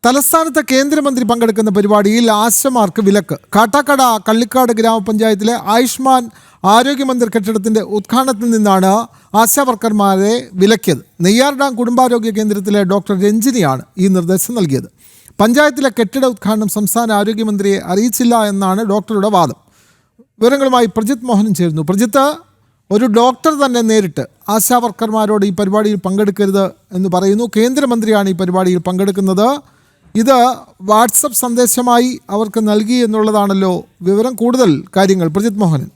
തലസ്ഥാനത്തെ കേന്ദ്രമന്ത്രി പങ്കെടുക്കുന്ന പരിപാടിയിൽ ആശമാർക്ക് വിലക്ക്. കാട്ടാക്കട കള്ളിക്കാട് ഗ്രാമപഞ്ചായത്തിലെ ആയുഷ്മാൻ ആരോഗ്യമന്ത്രി കെട്ടിടത്തിന്റെ ഉദ്ഘാടനത്തിൽ നിന്നാണ് ആശാവർക്കർമാരെ വിലക്കിയത്. നെയ്യാർ ഡാം കുടുംബാരോഗ്യ കേന്ദ്രത്തിലെ ഡോക്ടർ രഞ്ജിനിയാണ് ഈ നിർദ്ദേശം നൽകിയത്. പഞ്ചായത്തിലെ കെട്ടിട ഉദ്ഘാടനം സംസ്ഥാന ആരോഗ്യമന്ത്രിയെ അറിയിച്ചില്ല എന്നാണ് ഡോക്ടറുടെ വാദം. വിവരങ്ങളുമായി പ്രജിത്ത് മോഹൻ ചേരുന്നു. പ്രജിത്ത്, ഒരു ഡോക്ടർ തന്നെ നേരിട്ട് ആശാവർക്കർമാരോട് ഈ പരിപാടിയിൽ പങ്കെടുക്കരുത് എന്ന് പറയുന്നു. കേന്ദ്രമന്ത്രിയാണ് ഈ പരിപാടിയിൽ പങ്കെടുക്കുന്നത്. ഇത് വാട്സപ്പ് സന്ദേശമായി അവർക്ക് നൽകി എന്നുള്ളതാണല്ലോ വിവരം. കൂടുതൽ കാര്യങ്ങൾ പ്രജിത്ത് മോഹനൻ.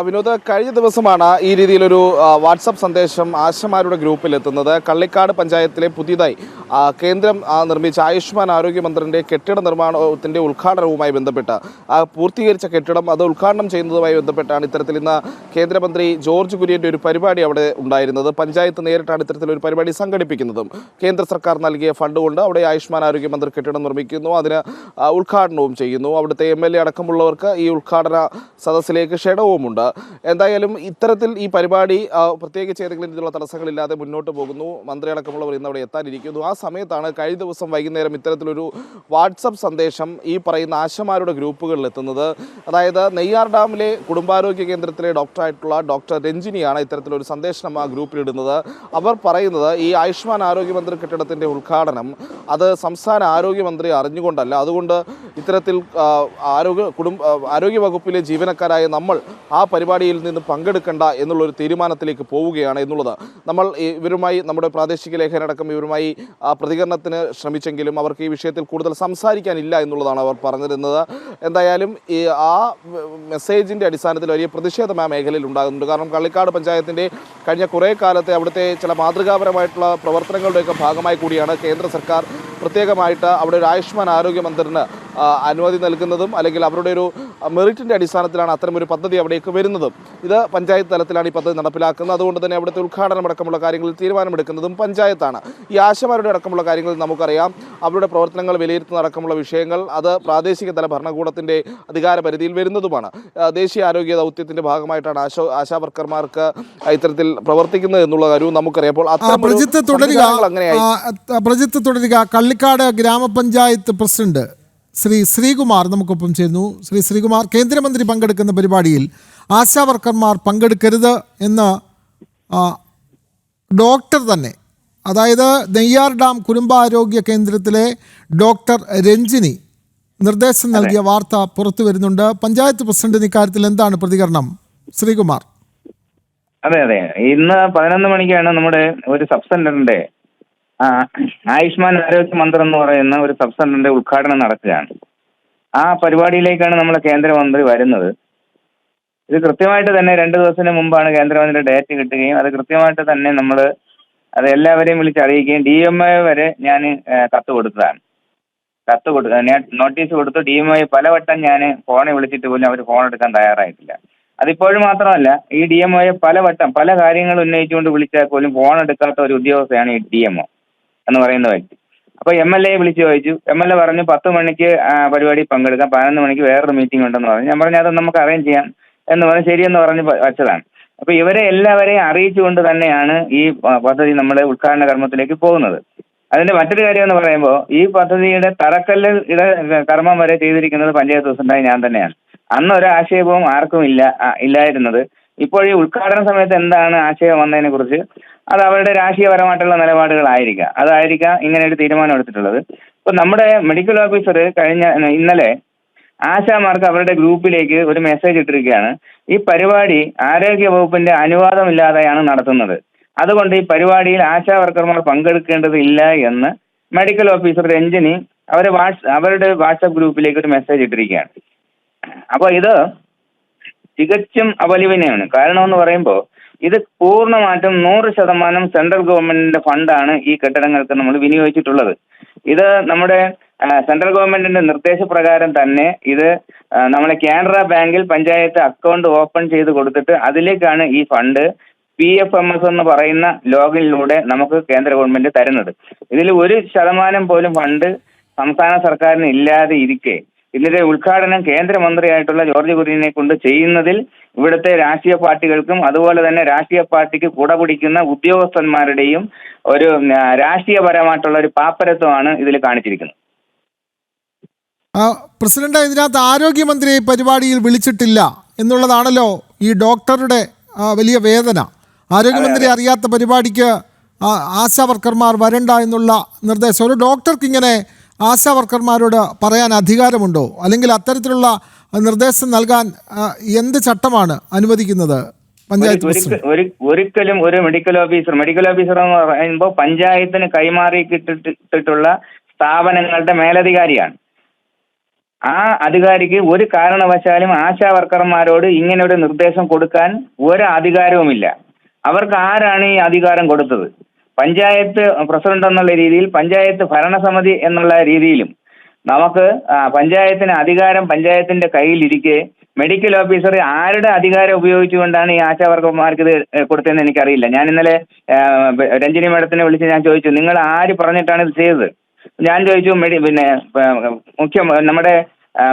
വിനോദ്, കഴിഞ്ഞ ദിവസമാണ് ഈ രീതിയിലൊരു വാട്സപ്പ് സന്ദേശം ആശമാരുടെ ഗ്രൂപ്പിൽ എത്തുന്നത്. കള്ളിക്കാട് പഞ്ചായത്തിലെ പുതിയതായി കേന്ദ്രം നിർമ്മിച്ച ആയുഷ്മാൻ ആരോഗ്യമന്ത്രിൻ്റെ കെട്ടിട നിർമ്മാണത്തിൻ്റെ ഉദ്ഘാടനവുമായി ബന്ധപ്പെട്ട് പൂർത്തീകരിച്ച കെട്ടിടം അത് ഉദ്ഘാടനം ചെയ്യുന്നതുമായി ബന്ധപ്പെട്ടാണ് ഇത്തരത്തിൽ ഇന്ന് കേന്ദ്രമന്ത്രി ജോർജ് കുര്യൻ്റെ ഒരു പരിപാടി അവിടെ ഉണ്ടായിരുന്നത്. പഞ്ചായത്ത് നേരിട്ടാണ് ഇത്തരത്തിലൊരു പരിപാടി സംഘടിപ്പിക്കുന്നതും. കേന്ദ്ര സർക്കാർ നൽകിയ ഫണ്ട് കൊണ്ട് അവിടെ ആയുഷ്മാൻ ആരോഗ്യമന്ത്രി കെട്ടിടം നിർമ്മിക്കുന്നു, അതിന് ഉദ്ഘാടനവും ചെയ്യുന്നു. അവിടുത്തെ MLA അടക്കമുള്ളവർക്ക് ഈ ഉദ്ഘാടന സദസ്സിലേക്ക് ക്ഷണവുമുണ്ട്. എന്തായാലും ഇത്തരത്തിൽ ഈ പരിപാടി പ്രത്യേകിച്ച് ഏതെങ്കിലും രീതിയിലുള്ള തടസ്സങ്ങളില്ലാതെ മുന്നോട്ട് പോകുന്നു. മന്ത്രി അടക്കമുള്ളവർ ഇന്ന് അവിടെ എത്താനിരിക്കുന്നു. ആ സമയത്താണ് കഴിഞ്ഞ ദിവസം വൈകുന്നേരം ഇത്തരത്തിലൊരു വാട്സപ്പ് സന്ദേശം ഈ പറയുന്ന ആശമാരുടെ ഗ്രൂപ്പുകളിൽ എത്തുന്നത്. അതായത് നെയ്യാർ ഡാമിലെ കുടുംബാരോഗ്യ കേന്ദ്രത്തിലെ ഡോക്ടറായിട്ടുള്ള ഡോക്ടർ രഞ്ജിനിയാണ് ഇത്തരത്തിലൊരു സന്ദേശം ആ ഗ്രൂപ്പിലിടുന്നത്. അവർ പറയുന്നത് ഈ ആയുഷ്മാൻ ആരോഗ്യമന്ത്രി കെട്ടിടത്തിൻ്റെ ഉദ്ഘാടനം അത് സംസ്ഥാന ആരോഗ്യമന്ത്രി അറിഞ്ഞുകൊണ്ടല്ല, അതുകൊണ്ട് ഇത്തരത്തിൽ ആരോഗ്യ വകുപ്പിലെ ജീവനക്കാരായ നമ്മൾ ആ പരിപാടിയിൽ നിന്ന് പങ്കെടുക്കേണ്ട എന്നുള്ളൊരു തീരുമാനത്തിലേക്ക് പോവുകയാണ് എന്നുള്ളത്. നമ്മൾ ഇവരുമായി നമ്മുടെ പ്രാദേശിക ലേഖനടക്കം ഇവരുമായി പ്രതികരണത്തിന് ശ്രമിച്ചെങ്കിലും അവർക്ക് ഈ വിഷയത്തിൽ കൂടുതൽ സംസാരിക്കാനില്ല എന്നുള്ളതാണ് അവർ പറഞ്ഞിരുന്നത്. എന്തായാലും ആ മെസ്സേജിൻ്റെ അടിസ്ഥാനത്തിൽ വലിയ പ്രതിഷേധം ആ മേഖലയിൽ ഉണ്ടാകുന്നുണ്ട്. കാരണം കള്ളിക്കാട് പഞ്ചായത്തിൻ്റെ കഴിഞ്ഞ കുറേ കാലത്തെ അവിടുത്തെ ചില മാതൃകാപരമായിട്ടുള്ള പ്രവർത്തനങ്ങളുടെയൊക്കെ ഭാഗമായി കൂടിയാണ് കേന്ദ്ര സർക്കാർ പ്രത്യേകമായിട്ട് അവിടെ ഒരു ആയുഷ്മാൻ ആരോഗ്യമന്ത്രിന് അനുമതി നൽകുന്നതും അല്ലെങ്കിൽ അവരുടെ ഒരു മെറിറ്റിൻ്റെ അടിസ്ഥാനത്തിലാണ് അത്തരമൊരു പദ്ധതി അവിടേക്ക് വരുന്നതും. ഇത് പഞ്ചായത്ത് തലത്തിലാണ് ഈ പദ്ധതി നടപ്പിലാക്കുന്നത്. അതുകൊണ്ട് തന്നെ അവിടുത്തെ ഉദ്ഘാടനമടക്കമുള്ള കാര്യങ്ങളിൽ തീരുമാനമെടുക്കുന്നതും പഞ്ചായത്താണ്. ഈ ആശമാരുടെ അടക്കമുള്ള കാര്യങ്ങളിൽ നമുക്കറിയാം അവരുടെ പ്രവർത്തനങ്ങൾ വിലയിരുത്തുന്ന അടക്കമുള്ള വിഷയങ്ങൾ അത് പ്രാദേശിക തല ഭരണകൂടത്തിൻ്റെ അധികാര പരിധിയിൽ വരുന്നതുമാണ്. ദേശീയ ആരോഗ്യ ദൗത്യത്തിൻ്റെ ഭാഗമായിട്ടാണ് ആശാവർക്കർമാർക്ക് ഇത്തരത്തിൽ പ്രവർത്തിക്കുന്നത് എന്നുള്ള കാര്യവും നമുക്കറിയാം. അപ്പോൾ പ്രജിത്ത് തുടരുക. കള്ളിക്കാട് ഗ്രാമപഞ്ചായത്ത് പ്രസിഡന്റ് ശ്രീ ശ്രീകുമാർ നമുക്കൊപ്പം ചേരുന്നു. ശ്രീ ശ്രീകുമാർ, കേന്ദ്രമന്ത്രി പങ്കെടുക്കുന്ന പരിപാടിയിൽ ആശാവർക്കർമാർ പങ്കെടുക്കരുത് എന്ന് ഡോക്ടർ തന്നെ, അതായത് നെയ്യാർ ഡാം കുടുംബാരോഗ്യ കേന്ദ്രത്തിലെ ഡോക്ടർ രഞ്ജിനി നിർദ്ദേശം നൽകിയ വാർത്ത പുറത്തു വരുന്നുണ്ട്. പഞ്ചായത്ത് പ്രസിഡന്റിന് ഇക്കാര്യത്തിൽ എന്താണ് പ്രതികരണം? ശ്രീകുമാർ. അതെ, ഇന്ന് 11 മണിക്കാണ് നമ്മുടെ ഒരു സബ് സെന്ററിന്റെ ആയുഷ്മാൻ ആരോഗ്യ മന്ത്രി എന്ന് പറയുന്ന ഒരു സബ് സെന്ററിന്റെ ഉദ്ഘാടനം നടക്കുകയാണ്. ആ പരിപാടിയിലേക്കാണ് നമ്മളെ കേന്ദ്രമന്ത്രി വരുന്നത്. ഇത് കൃത്യമായിട്ട് തന്നെ 2 ദിവസത്തിന് മുമ്പാണ് കേന്ദ്രമന്ത്രിയുടെ ഡേറ്റ് കിട്ടുകയും അത് കൃത്യമായിട്ട് തന്നെ നമ്മൾ അത് എല്ലാവരെയും വിളിച്ച് അറിയിക്കുകയും DMO വരെ ഞാൻ നോട്ടീസ് കൊടുത്തു. DMO പലവട്ടം ഞാൻ ഫോണിൽ വിളിച്ചിട്ട് പോലും അവർ ഫോൺ എടുക്കാൻ തയ്യാറായിട്ടില്ല. അതിപ്പോഴും മാത്രമല്ല, ഈ DMO പലവട്ടം പല കാര്യങ്ങൾ ഉന്നയിച്ചുകൊണ്ട് വിളിച്ചാൽ പോലും ഫോൺ എടുക്കാത്ത ഒരു ഉദ്യോഗസ്ഥയാണ് ഈ DMO എന്ന് പറയുന്ന വ്യക്തി. അപ്പോൾ MLA വിളിച്ച് ചോദിച്ചു. MLA പറഞ്ഞു 10 മണിക്ക് പരിപാടി പങ്കെടുക്കാം, 11 മണിക്ക് വേറൊരു മീറ്റിംഗ് ഉണ്ടെന്ന് പറഞ്ഞു. ഞാൻ പറഞ്ഞു അത് നമുക്ക് അറേഞ്ച് ചെയ്യാം എന്ന് പറഞ്ഞ് ശരിയെന്ന് പറഞ്ഞ് വച്ചതാണ്. അപ്പോൾ ഇവരെ എല്ലാവരെയും അറിയിച്ചുകൊണ്ട് തന്നെയാണ് ഈ പദ്ധതി നമ്മുടെ ഉദ്ഘാടന കർമ്മത്തിലേക്ക് പോകുന്നത്. അതിന്റെ മറ്റൊരു കാര്യം എന്ന് പറയുമ്പോൾ ഈ പദ്ധതിയുടെ തറക്കല്ല് കർമ്മം വരെ ചെയ്തിരിക്കുന്നത് പഞ്ചായത്ത് പ്രസിഡന്റായി ഞാൻ തന്നെയാണ്. അന്ന് ഒരു ആക്ഷേപവും ആർക്കും ഇല്ലായിരുന്നത്. ഇപ്പോൾ ഈ ഉദ്ഘാടന സമയത്ത് എന്താണ് ആശയം വന്നതിനെ കുറിച്ച് അത് അവരുടെ രാഷ്ട്രീയപരമായിട്ടുള്ള നിലപാടുകളായിരിക്കാം, അതായിരിക്കാം ഇങ്ങനെ ഒരു തീരുമാനം എടുത്തിട്ടുള്ളത്. ഇപ്പൊ നമ്മുടെ മെഡിക്കൽ ഓഫീസർ ഇന്നലെ ആശാമാർക്ക് അവരുടെ ഗ്രൂപ്പിലേക്ക് ഒരു മെസ്സേജ് ഇട്ടിരിക്കുകയാണ്. ഈ പരിപാടി ആരോഗ്യ വകുപ്പിന്റെ അനുവാദമില്ലാതെയാണ് നടത്തുന്നത്, അതുകൊണ്ട് ഈ പരിപാടിയിൽ ആശാ വർക്കർമാർ പങ്കെടുക്കേണ്ടതില്ല എന്ന് മെഡിക്കൽ ഓഫീസർ രഞ്ജിനി അവരുടെ വാട്സപ്പ് ഗ്രൂപ്പിലേക്ക് ഒരു മെസ്സേജ് ഇട്ടിരിക്കുകയാണ്. അപ്പോൾ ഇത് തികച്ചും അപലപനീയമാണ്. കാരണം എന്ന് പറയുമ്പോൾ ഇത് പൂർണ്ണമായിട്ടും 100% സെൻട്രൽ ഗവൺമെന്റിന്റെ ഫണ്ടാണ് ഈ കെട്ടിടങ്ങൾക്ക് നമ്മൾ വിനിയോഗിച്ചിട്ടുള്ളത്. ഇത് നമ്മുടെ സെൻട്രൽ ഗവൺമെന്റിന്റെ നിർദ്ദേശപ്രകാരം തന്നെ ഇത് നമ്മളെ കാനറ ബാങ്കിൽ പഞ്ചായത്ത് അക്കൗണ്ട് ഓപ്പൺ ചെയ്ത് കൊടുത്തിട്ട് അതിലേക്കാണ് ഈ ഫണ്ട് PFMS എന്ന് പറയുന്ന ലോഗിനിലൂടെ നമുക്ക് കേന്ദ്ര ഗവൺമെന്റ് തരുന്നത്. ഇതിൽ 1% പോലും ഫണ്ട് സംസ്ഥാന സർക്കാരിന് ഇല്ലാതെ ഇരിക്കെ ഇതിന്റെ ഉദ്ഘാടനം കേന്ദ്രമന്ത്രിയായിട്ടുള്ള ജോർജ് കുര്യനെ കൊണ്ട് ചെയ്യുന്നതിൽ ഇവിടുത്തെ രാഷ്ട്രീയ പാർട്ടികൾക്കും അതുപോലെ തന്നെ രാഷ്ട്രീയ പാർട്ടിക്ക് കുടപിടിക്കുന്ന ഉദ്യോഗസ്ഥന്മാരുടെയും ഒരു രാഷ്ട്രീയപരമായിട്ടുള്ള ഒരു പാപ്പരത്വമാണ് ഇതിൽ കാണിച്ചിരിക്കുന്നത്. പ്രസിഡന്റ്, ഇതിനകത്ത് ആരോഗ്യമന്ത്രി പരിപാടിയിൽ വിളിച്ചിട്ടില്ല എന്നുള്ളതാണല്ലോ ഈ ഡോക്ടറുടെ വലിയ വേദന. ആരോഗ്യമന്ത്രി അറിയാത്ത പരിപാടിക്ക് ആശാ വർക്കർമാർ വരണ്ട എന്നുള്ള നിർദ്ദേശം ഒരു ഡോക്ടർക്ക് ഇങ്ങനെ ആശാ വർക്കർമാരോട് പറയാൻ അധികാരമുണ്ടോ? അല്ലെങ്കിൽ അത്തരത്തിലുള്ള നിർദ്ദേശം നൽകാൻ എന്ത് ചട്ടമാണ് അനുവദിക്കുന്നത്? പഞ്ചായത്ത് ഒരിക്കലും ഒരു മെഡിക്കൽ ഓഫീസർ എന്ന് പറയുമ്പോൾ പഞ്ചായത്തിന് കൈമാറി കിട്ടിട്ടുള്ള സ്ഥാപനങ്ങളുടെ മേലധികാരിയാണ്. ആ അധികാരിക്ക് ഒരു കാരണവശാലും ആശാ വർക്കർമാരോട് ഇങ്ങനെ ഒരു നിർദ്ദേശം കൊടുക്കാൻ ഒരു അധികാരവുമില്ല. അവർക്ക് ആരാണ് ഈ അധികാരം കൊടുത്തത്? പഞ്ചായത്ത് പ്രസിഡന്റ് എന്നുള്ള രീതിയിൽ, പഞ്ചായത്ത് ഭരണസമിതി എന്നുള്ള രീതിയിലും നമുക്ക് പഞ്ചായത്തിന് അധികാരം പഞ്ചായത്തിന്റെ കയ്യിലിരിക്കെ മെഡിക്കൽ ഓഫീസർ ആരുടെ അധികാരം ഉപയോഗിച്ചുകൊണ്ടാണ് ഈ ആശാ വർക്കർമാർക്ക് ഇത് കൊടുത്തതെന്ന് എനിക്കറിയില്ല. ഞാൻ ഇന്നലെ രഞ്ജിനി മേഡത്തിനെ വിളിച്ച് ഞാൻ ചോദിച്ചു, നിങ്ങൾ ആര് പറഞ്ഞിട്ടാണ് ഇത് ചെയ്തത്? ഞാൻ ചോദിച്ചു, നമ്മുടെ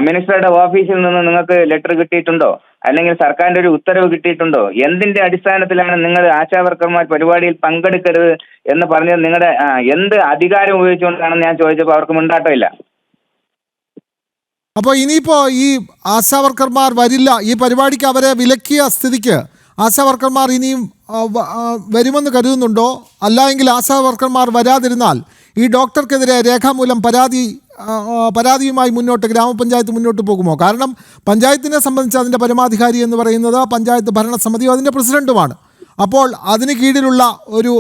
മിനിസ്റ്ററുടെ ഓഫീസിൽ നിന്ന് നിങ്ങൾക്ക് ലെറ്റർ കിട്ടിയിട്ടുണ്ടോ, അല്ലെങ്കിൽ സർക്കാരിന്റെ ഒരു ഉത്തരവ് കിട്ടിയിട്ടുണ്ടോ? എന്തിന്റെ അടിസ്ഥാനത്തിലാണ് നിങ്ങൾ ആശാ വർക്കർമാർ പരിപാടിയിൽ പങ്കെടുക്കരുത് എന്ന് പറഞ്ഞത്? നിങ്ങളുടെ എന്ത് അധികാരം ഉപയോഗിച്ചുകൊണ്ടാണെന്ന് ഞാൻ ചോദിച്ചപ്പോൾ അവർക്ക് മുണ്ടാട്ടമില്ല. അപ്പോൾ ഇനിയിപ്പോൾ ഈ ആശാ വർക്കർമാർ വരില്ല, ഈ പരിപാടിക്ക് അവരെ വിലക്കിയ സ്ഥിതിക്ക് ആശാ വർക്കർമാർ ഇനിയും വരുമെന്ന് കരുതുന്നുണ്ടോ? അല്ല എങ്കിൽ ആശാ വർക്കർമാർ വരാതിരുന്നാൽ ഈ ഡോക്ടർക്കെതിരെ രേഖാമൂലം പരാതിയുമായി ഗ്രാമപഞ്ചായത്ത് മുന്നോട്ട് പോകുമോ? കാരണം പഞ്ചായത്തിനെ സംബന്ധിച്ച് അതിൻ്റെ പരമാധികാരി എന്ന് പറയുന്നത് പഞ്ചായത്ത് ഭരണസമിതിയോ അതിൻ്റെ പ്രസിഡന്റുമാണ്. അപ്പോൾ അതിന് കീഴിലുള്ള ഒരു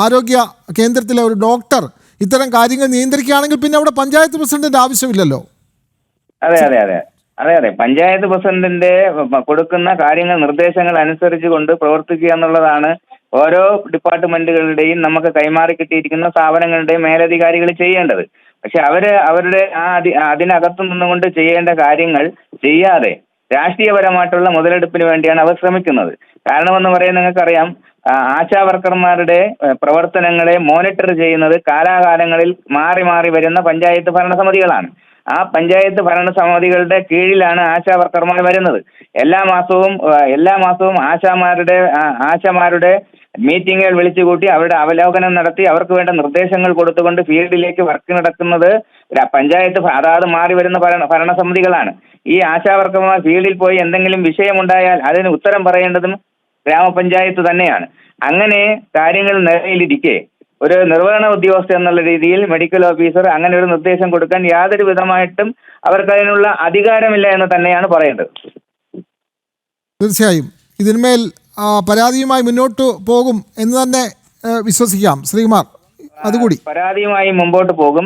ആരോഗ്യ കേന്ദ്രത്തിലെ ഒരു ഡോക്ടർ ഇത്തരം കാര്യങ്ങൾ നിയന്ത്രിക്കുകയാണെങ്കിൽ പിന്നെ അവിടെ പഞ്ചായത്ത് പ്രസിഡന്റിന്റെ ആവശ്യമില്ലല്ലോ. അതെ, പഞ്ചായത്ത് പ്രസിഡന്റിന്റെ കൊടുക്കുന്ന കാര്യങ്ങൾ, നിർദ്ദേശങ്ങൾ അനുസരിച്ച് കൊണ്ട് പ്രവർത്തിക്കുക എന്നുള്ളതാണ് ഓരോ ഡിപ്പാർട്ട്മെന്റുകളുടെയും നമുക്ക് കൈമാറി കിട്ടിയിരിക്കുന്ന സ്ഥാപനങ്ങളുടെയും മേലധികാരികൾ ചെയ്യേണ്ടത്. പക്ഷെ അവരുടെ അതിനകത്തു നിന്നുകൊണ്ട് ചെയ്യേണ്ട കാര്യങ്ങൾ ചെയ്യാതെ രാഷ്ട്രീയപരമായിട്ടുള്ള മുതലെടുപ്പിന് വേണ്ടിയാണ് അവർ ശ്രമിക്കുന്നത്. കാരണമെന്ന് പറയുന്നത് നിങ്ങൾക്കറിയാം, ആശാ വർക്കർമാരുടെ പ്രവർത്തനങ്ങളെ മോണിറ്റർ ചെയ്യുന്നത് കാലാകാലങ്ങളിൽ മാറി മാറി വരുന്ന പഞ്ചായത്ത് ഭരണസമിതികളാണ്. ആ പഞ്ചായത്ത് ഭരണസമിതികളുടെ കീഴിലാണ് ആശാ വർക്കർമാർ വരുന്നത്. എല്ലാ മാസവും ആശാമാരുടെ മീറ്റിങ്ങുകൾ വിളിച്ചുകൂട്ടി അവരുടെ അവലോകനം നടത്തി അവർക്ക് വേണ്ട നിർദ്ദേശങ്ങൾ കൊടുത്തുകൊണ്ട് ഫീൽഡിലേക്ക് വർക്ക് നടക്കുന്നത് പഞ്ചായത്ത് അതാത് മാറി വരുന്ന ഭരണസമിതികളാണ്. ഈ ആശാ വർക്കർമാർ ഫീൽഡിൽ പോയി എന്തെങ്കിലും വിഷയമുണ്ടായാൽ അതിന് ഉത്തരം പറയേണ്ടതും ഗ്രാമപഞ്ചായത്ത് തന്നെയാണ്. അങ്ങനെ കാര്യങ്ങൾ നിലയിലിരിക്കെ ഒരു നിർവഹണ ഉദ്യോഗസ്ഥ എന്നുള്ള രീതിയിൽ മെഡിക്കൽ ഓഫീസർ അങ്ങനെ ഒരു നിർദ്ദേശം കൊടുക്കാൻ യാതൊരു വിധമായിട്ടും അവർക്ക് അതിനുള്ള അധികാരമില്ല എന്ന് തന്നെയാണ് പറയേണ്ടത്. തീർച്ചയായും ഇതിന്മേൽ പരാതിയുമായി മുന്നോട്ട് പോകും എന്ന് തന്നെ വിശ്വസിക്കാം. ശ്രീകുമാർ, അതുകൂടി പരാതിയുമായി മുമ്പോട്ട് പോകും.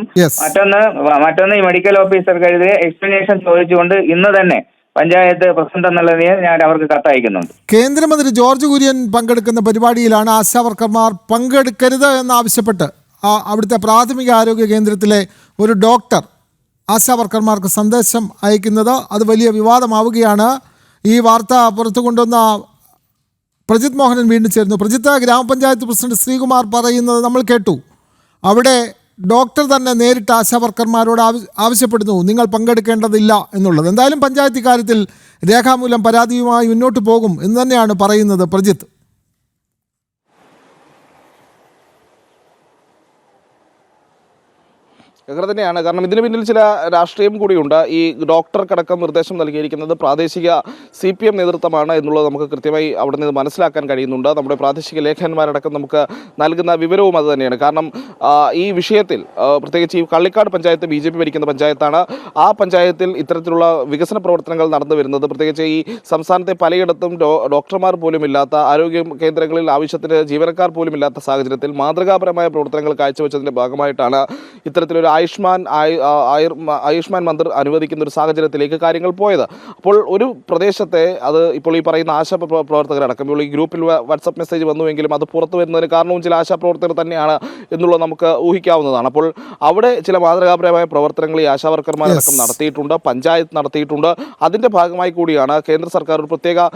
മറ്റൊന്ന് ഈ മെഡിക്കൽ ഓഫീസർക്കെതിരെ എക്സ്പ്ലനേഷൻ ചോദിച്ചുകൊണ്ട് ഇന്ന് തന്നെ പഞ്ചായത്ത് പ്രസിഡന്റ് എന്നുള്ള ഞാൻ അവർക്ക് കത്തയക്കുന്നുണ്ട്. കേന്ദ്രമന്ത്രി ജോർജ് കുര്യൻ പങ്കെടുക്കുന്ന പരിപാടിയിലാണ് ആശാ വർക്കർമാർ പങ്കെടുക്കരുത് എന്നാവശ്യപ്പെട്ട് അവിടുത്തെ പ്രാഥമിക ആരോഗ്യ കേന്ദ്രത്തിലെ ഒരു ഡോക്ടർ ആശാ വർക്കർമാർക്ക് സന്ദേശം അയക്കുന്നത്. അത് വലിയ വിവാദമാവുകയാണ്. ഈ വാർത്ത പുറത്തു കൊണ്ടുവന്ന പ്രജിത് മോഹനൻ വീണ്ടും ചേരുന്നു. പ്രജിത്ത്, ഗ്രാമപഞ്ചായത്ത് പ്രസിഡന്റ് ശ്രീകുമാർ പറയുന്നത് നമ്മൾ കേട്ടു. അവിടെ ഡോക്ടർ തന്നെ നേരിട്ട് ആശാ വർക്കർമാരോട് ആവശ്യപ്പെടുന്നു നിങ്ങൾ പങ്കെടുക്കേണ്ടതില്ല എന്നുള്ളത്. എന്തായാലും പഞ്ചായത്ത് ഇക്കാര്യത്തിൽ രേഖാമൂലം പരാതിയുമായി മുന്നോട്ട് പോകും എന്ന് തന്നെയാണ് പറയുന്നത് പ്രജിത്ത്. അങ്ങനെ തന്നെയാണ്. കാരണം ഇതിന് പിന്നിൽ ചില രാഷ്ട്രീയം കൂടിയുണ്ട്. ഈ ഡോക്ടർക്കടക്കം നിർദ്ദേശം നൽകിയിരിക്കുന്നത് പ്രാദേശിക CPM നേതൃത്വമാണ് എന്നുള്ളത് നമുക്ക് കൃത്യമായി അവിടെ നിന്ന് മനസ്സിലാക്കാൻ കഴിയുന്നുണ്ട്. നമ്മുടെ പ്രാദേശിക ലേഖകന്മാരടക്കം നമുക്ക് നൽകുന്ന വിവരവും അത് തന്നെയാണ്. കാരണം ഈ വിഷയത്തിൽ പ്രത്യേകിച്ച് ഈ കള്ളിക്കാട് പഞ്ചായത്ത് BJP ഭരിക്കുന്ന പഞ്ചായത്താണ്. ആ പഞ്ചായത്തിൽ ഇത്തരത്തിലുള്ള വികസന പ്രവർത്തനങ്ങൾ നടന്നു വരുന്നത്. പ്രത്യേകിച്ച് ഈ സംസ്ഥാനത്തെ പലയിടത്തും ഡോക്ടർമാർ പോലും ഇല്ലാത്ത, ആരോഗ്യ കേന്ദ്രങ്ങളിൽ ആവശ്യത്തിന് ജീവനക്കാർ പോലും ഇല്ലാത്ത സാഹചര്യത്തിൽ മാതൃകാപരമായ പ്രവർത്തനങ്ങൾ കാഴ്ചവെച്ചതിൻ്റെ ഭാഗമായിട്ടാണ് ഇത്തരത്തിലൊരു ആയുഷ്മാൻ മന്ദിർ അനുവദിക്കുന്ന ഒരു സാഹചര്യത്തിലേക്ക് കാര്യങ്ങൾ പോയത്. അപ്പോൾ ഒരു പ്രദേശത്തെ അത് ഇപ്പോൾ ഈ പറയുന്ന ആശാ പ്രവർത്തകരടക്കം ഇപ്പോൾ ഈ ഗ്രൂപ്പിൽ വാട്സപ്പ് മെസ്സേജ് വന്നുവെങ്കിലും അത് പുറത്തു വരുന്നതിന് കാരണവും ചില ആശാപ്രവർത്തകർ തന്നെയാണ് എന്നുള്ളത് നമുക്ക് ഊഹിക്കാവുന്നതാണ്. അപ്പോൾ അവിടെ ചില മാതൃകാപരമായ പ്രവർത്തനങ്ങൾ ഈ ആശാവർക്കർമാരടക്കം നടത്തിയിട്ടുണ്ട്, പഞ്ചായത്ത് നടത്തിയിട്ടുണ്ട്. അതിൻ്റെ ഭാഗമായി കൂടിയാണ് കേന്ദ്ര സർക്കാർ ഒരു പ്രത്യേക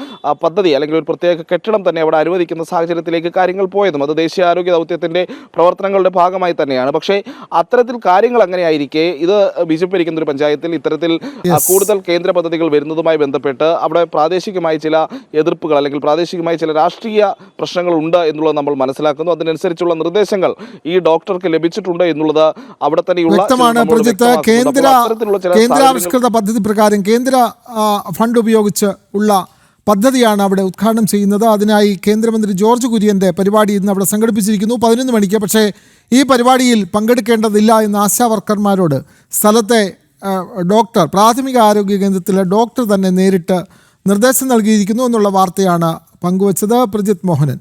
പദ്ധതി അല്ലെങ്കിൽ ഒരു പ്രത്യേക കെട്ടിടം തന്നെ അവിടെ അനുവദിക്കുന്ന സാഹചര്യത്തിലേക്ക് കാര്യങ്ങൾ പോയതും. അത് ദേശീയ ആരോഗ്യ ദൗത്യത്തിൻ്റെ പ്രവർത്തനങ്ങളുടെ ഭാഗമായി തന്നെയാണ്. പക്ഷേ അത്തരത്തിൽ കാര്യങ്ങൾ സാഹചര്യങ്ങൾ അങ്ങനെയായിരിക്കെ ഇത് BJP ഭരിക്കുന്ന ഒരു പഞ്ചായത്തിൽ ഇത്തരത്തിൽ കൂടുതൽ കേന്ദ്ര പദ്ധതികൾ വരുന്നതുമായി ബന്ധപ്പെട്ട് അവിടെ പ്രാദേശികമായി ചില എതിർപ്പുകൾ അല്ലെങ്കിൽ പ്രാദേശികമായി ചില രാഷ്ട്രീയ പ്രശ്നങ്ങൾ ഉണ്ട് എന്നുള്ളത് നമ്മൾ മനസ്സിലാക്കുന്നു. അതിനനുസരിച്ചുള്ള നിർദ്ദേശങ്ങൾ ഈ ഡോക്ടർക്ക് ലഭിച്ചിട്ടുണ്ട് എന്നുള്ളത് അവിടെ തന്നെയുള്ള വ്യക്തമാണ്. പ്രജിത്ത്, കേന്ദ്രാവിഷ്കൃത പദ്ധതി പ്രകാരം കേന്ദ്ര ഫണ്ട് ഉപയോഗിച്ച് ഉള്ള പദ്ധതിയാണ് അവിടെ ഉദ്ഘാടനം ചെയ്യുന്നത്. അതിനായി കേന്ദ്രമന്ത്രി ജോർജ് കുര്യൻ്റെ പരിപാടി ഇന്ന് അവിടെ സംഘടിപ്പിച്ചിരിക്കുന്നു 11 മണിക്ക്. പക്ഷേ ഈ പരിപാടിയിൽ പങ്കെടുക്കേണ്ടതില്ല എന്ന് ആശാ വർക്കർമാരോട് സ്ഥലത്തെ ഡോക്ടർ, പ്രാഥമിക ആരോഗ്യ കേന്ദ്രത്തിലെ ഡോക്ടർ തന്നെ നേരിട്ട് നിർദ്ദേശം നൽകിയിരിക്കുന്നു എന്നുള്ള വാർത്തയാണ് പങ്കുവച്ചത് പ്രജിത് മോഹനൻ.